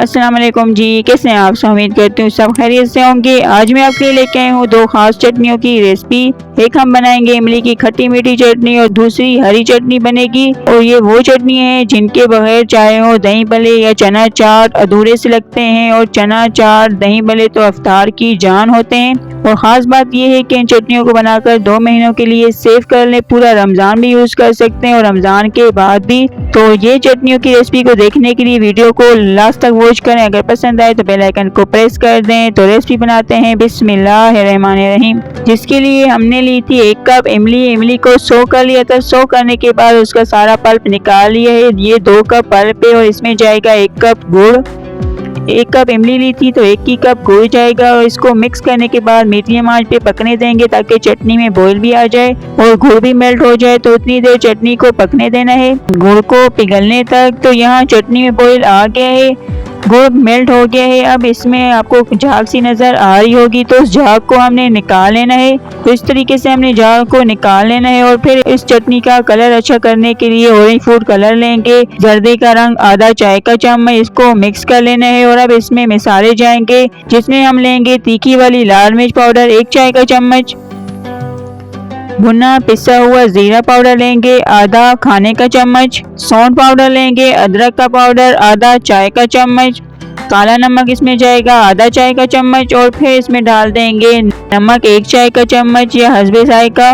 अस्सलाम वालेकुम जी, कैसे हैं आप सब। उम्मीद करती हूँ सब खैरियत से होंगे। आज मैं आपके लिए लेके आई हूँ दो खास चटनियों की रेसिपी। एक हम बनाएंगे इमली की खट्टी मीठी चटनी और दूसरी हरी चटनी बनेगी। और ये वो चटनी है जिनके बगैर चाहे हो दही भल्ले या चना चाट अधूरे से लगते हैं, और चना चाट दही भल्ले तो अफ्तार की जान होते हैं। और ख़ास बात यह है कि इन चटनियों को बनाकर 2 महीनों के लिए सेव कर लें, पूरा रमज़ान भी यूज़ कर सकते हैं और रमज़ान के बाद भी। तो ये चटनियों की रेसिपी को देखने के लिए वीडियो को लास्ट तक वॉच करें। अगर पसंद आए तो बेल आइकन को प्रेस कर दें। तो रेसिपी बनाते हैं बिस्मिल्लाहिर्रहमानिर्रहीम। जिसके लिए हमने ली थी 1 कप इमली को सो कर लिया था। सो करने के बाद उसका सारा पल्प निकाल लिया है। ये 2 कप पल्प है और इसमें जाएगा 1 कप गुड़। 1 कप इमली ली थी तो 1 ही कप गुड़ जाएगा। और इसको मिक्स करने के बाद मीडियम आंच पे पकने देंगे ताकि चटनी में बॉईल भी आ जाए और गुड़ भी मेल्ट हो जाए। तो उतनी देर चटनी को पकने देना है, गुड़ को पिघलने तक। तो यहाँ चटनी में बॉईल आ गया है, गुड़ मेल्ट हो गया है। अब इसमें आपको झाग सी नज़र आ रही होगी, तो उस झाग को हमने निकाल लेना है। तो इस तरीके से हमने झाग को निकाल लेना है। और फिर इस चटनी का कलर अच्छा करने के लिए ऑरेंज फूड कलर लेंगे, जर्दे का रंग आधा चाय का चम्मच, इसको मिक्स कर लेना है। और अब इसमें मसाले जाएंगे, जिसमें हम लेंगे तीखी वाली लाल मिर्च पाउडर 1 चाय का चम्मच, भुना पिसा हुआ जीरा पाउडर लेंगे आधा खाने का चम्मच, सौंठ पाउडर लेंगे अदरक का पाउडर आधा चाय का चम्मच, काला नमक इसमें जाएगा आधा चाय का चम्मच। और फिर इसमें डाल देंगे नमक 1 चाय का चम्मच या हस्बे जायका।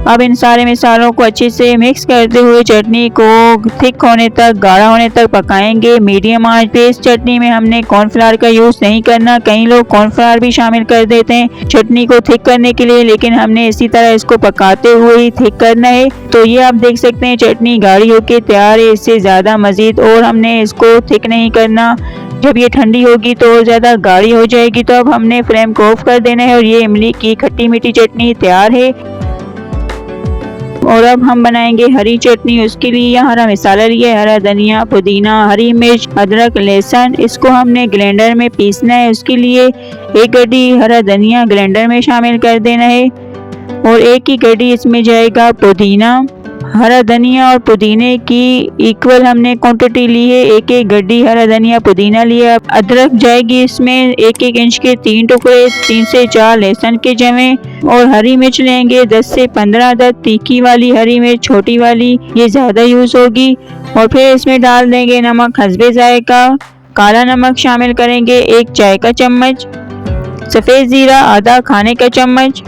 अब इन सारे मसालों को अच्छे से मिक्स करते हुए चटनी को थिक होने तक, गाढ़ा होने तक पकाएंगे मीडियम आंच पे। इस चटनी में हमने कॉर्नफ्लावर का यूज़ नहीं करना। कई लोग कॉर्नफ्लावर भी शामिल कर देते हैं चटनी को थिक करने के लिए, लेकिन हमने इसी तरह इसको पकाते हुए ही थिक करना है। तो ये आप देख सकते हैं चटनी गाढ़ी होके तैयार है। इससे ज़्यादा मज़ीद और हमने इसको थिक नहीं करना। जब ये ठंडी होगी तो और ज़्यादा गाढ़ी हो जाएगी। तो अब हमने फ्लेम को ऑफ कर देना है और ये इमली की खट्टी मीठी चटनी तैयार है। और अब हम बनाएंगे हरी चटनी। उसके लिए यहाँ हरा मसाला लिया है, हरा धनिया, पुदीना, हरी मिर्च, अदरक, लहसुन। इसको हमने ग्राइंडर में पीसना है। उसके लिए 1 गड्डी हरा धनिया ग्राइंडर में शामिल कर देना है और 1 ही गड्डी इसमें जाएगा पुदीना। हरा धनिया और पुदीने की इक्वल हमने क्वांटिटी ली है, 1 गड्डी हरा धनिया पुदीना लिया। अदरक जाएगी इसमें 1 इंच के 3 टुकड़े, 3 से 4 लहसुन के जमे। और हरी मिर्च लेंगे 10 से 15 अदद, तीखी वाली हरी मिर्च छोटी वाली, ये ज़्यादा यूज़ होगी। और फिर इसमें डाल देंगे नमक हस्बे जायका, काला नमक शामिल करेंगे 1 चाय का चम्मच, सफ़ेद ज़ीरा आधा खाने का चम्मच।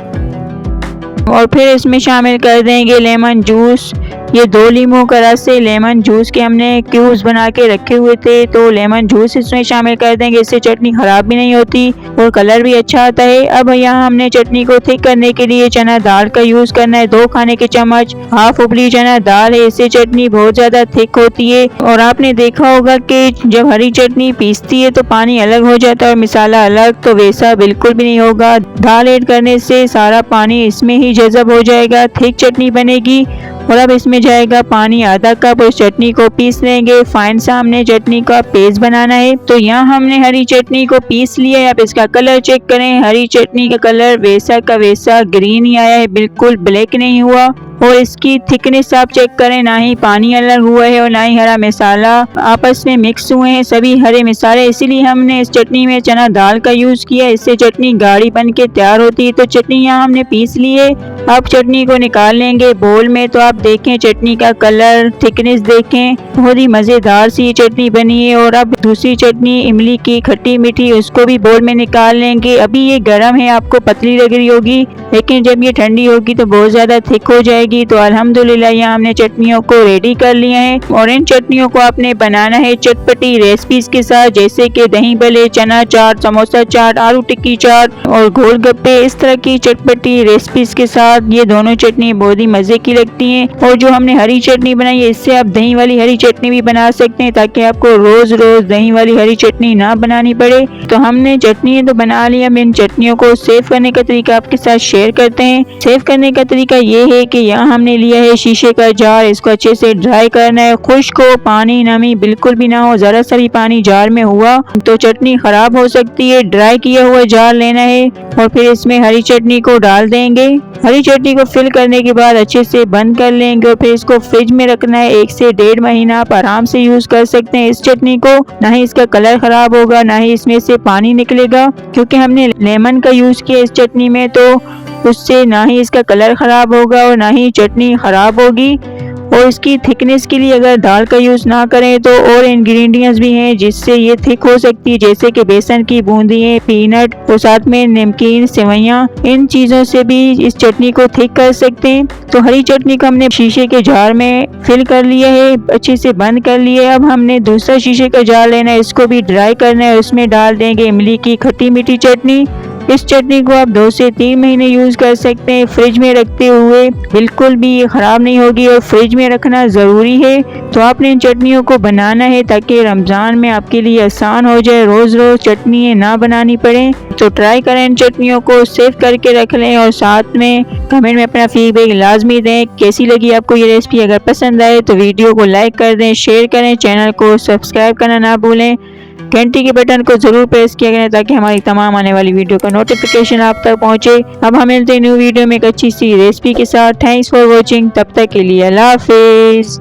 और फिर इसमें शामिल कर देंगे लेमन जूस। ये 2 लीमू का रस से लेमन जूस के हमने क्यूब्स बना के रखे हुए थे, तो लेमन जूस इसमें शामिल कर देंगे। इससे चटनी ख़राब भी नहीं होती और कलर भी अच्छा आता है। अब यहाँ हमने चटनी को थिक करने के लिए चना दाल का यूज़ करना है, 2 खाने के चम्मच। हाफ उबली चना दाल है, इससे चटनी बहुत ज़्यादा थिक होती है। और आपने देखा होगा कि जब हरी चटनी पीसती है तो पानी अलग हो जाता है और मसाला अलग, तो वैसा बिल्कुल भी नहीं होगा। दाल ऐड करने से सारा पानी इसमें ही जज़ब हो जाएगा, थिक चटनी बनेगी। और अब इसमें जाएगा पानी आधा कप और चटनी को पीस लेंगे। फाइन सा हमने चटनी का पेस्ट बनाना है। तो यहाँ हमने हरी चटनी को पीस लिया है। आप इसका कलर चेक करें, हरी चटनी का कलर वैसा का वैसा ग्रीन ही आया है, बिल्कुल ब्लैक नहीं हुआ। और इसकी थिकनेस आप चेक करें, ना ही पानी अलग हुआ है और ना ही हरा मसाला आपस में मिक्स हुए हैं सभी हरे मसाले। इसीलिए हमने इस चटनी में चना दाल का यूज़ किया, इससे चटनी गाढ़ी बन के तैयार होती है। तो चटनी यहाँ हमने पीस ली है। अब चटनी को निकाल लेंगे बोल में। तो आप देखें चटनी का कलर, थिकनेस देखें, बहुत ही मज़ेदार सी चटनी बनी है। और अब दूसरी चटनी इमली की खट्टी मीठी, उसको भी बोल में निकाल लेंगे। अभी ये गर्म है, आपको पतली लग रही होगी, लेकिन जब ये ठंडी होगी तो बहुत ज़्यादा थिक हो जाएगी। तो अल्हम्दुलिल्लाह यहाँ हमने चटनियों को रेडी कर लिया है। और इन चटनियों को आपने बनाना है चटपटी रेसिपीज के साथ, जैसे कि दही भल्ले, चना चाट, समोसा चाट, आलू टिक्की चाट और गोलगप्पे। इस तरह की चटपटी रेसिपीज के साथ ये दोनों चटनी बहुत ही मजे की लगती हैं। और जो हमने हरी चटनी बनाई है, इससे आप दही वाली हरी चटनी भी बना सकते हैं, ताकि आपको रोज रोज दही वाली हरी चटनी ना बनानी पड़े। तो हमने चटनी तो बना लिया। हम इन चटनियों को सेव करने का तरीका आपके साथ शेयर करते हैं। सेव करने का तरीका ये है कि यहाँ हमने लिया है शीशे का जार, इसको अच्छे से ड्राई करना है। खुश्क हो, पानी नमी बिल्कुल भी ना हो, जरा सा भी पानी जार में हुआ तो चटनी खराब हो सकती है। ड्राई किया हुआ जार लेना है और फिर इसमें हरी चटनी को डाल देंगे। हरी चटनी को फिल करने के बाद अच्छे से बंद कर लेंगे और फिर इसको फ्रिज में रखना है। 1 से 1.5 महीना आप आराम से यूज कर सकते हैं इस चटनी को। ना ही इसका कलर खराब होगा, ना ही इसमें से पानी निकलेगा, क्योंकि हमने लेमन का यूज किया इस चटनी में, तो उससे ना ही इसका कलर खराब होगा और ना ही चटनी खराब होगी। और इसकी थिकनेस के लिए अगर दाल का यूज़ ना करें तो और इंग्रेडिएंट्स भी हैं जिससे ये थिक हो सकती है, जैसे कि बेसन की बूंदी है, पीनट और साथ में नमकीन, सेवइयाँ, इन चीज़ों से भी इस चटनी को थिक कर सकते हैं। तो हरी चटनी को हमने शीशे के जार में फिल कर लिया है, अच्छे से बंद कर लिया है। अब हमने दूसरा शीशे का जार लेना है, इसको भी ड्राई करना है। उसमें डाल देंगे इमली की खट्टी मीठी चटनी। इस चटनी को आप 2 से 3 महीने यूज कर सकते हैं फ्रिज में रखते हुए, बिल्कुल भी ये खराब नहीं होगी और फ्रिज में रखना ज़रूरी है। तो आपने इन चटनियों को बनाना है ताकि रमज़ान में आपके लिए आसान हो जाए, रोज़ रोज़ चटनी ना बनानी पड़े। तो ट्राई करें इन चटनियों को, सेव करके रख लें और साथ में कमेंट में अपना फीडबैक लाजमी दें। कैसी लगी आपको ये रेसिपी? अगर पसंद आए तो वीडियो को लाइक कर दें, शेयर करें, चैनल को सब्सक्राइब करना ना भूलें। घंटी के बटन को जरूर प्रेस किया करें ताकि हमारी तमाम आने वाली वीडियो का नोटिफिकेशन आप तक पहुंचे। अब हम मिलते हैं न्यू वीडियो में एक अच्छी सी रेसिपी के साथ। Thanks for watching. तब तक के लिए अल्लाह हाफिज़।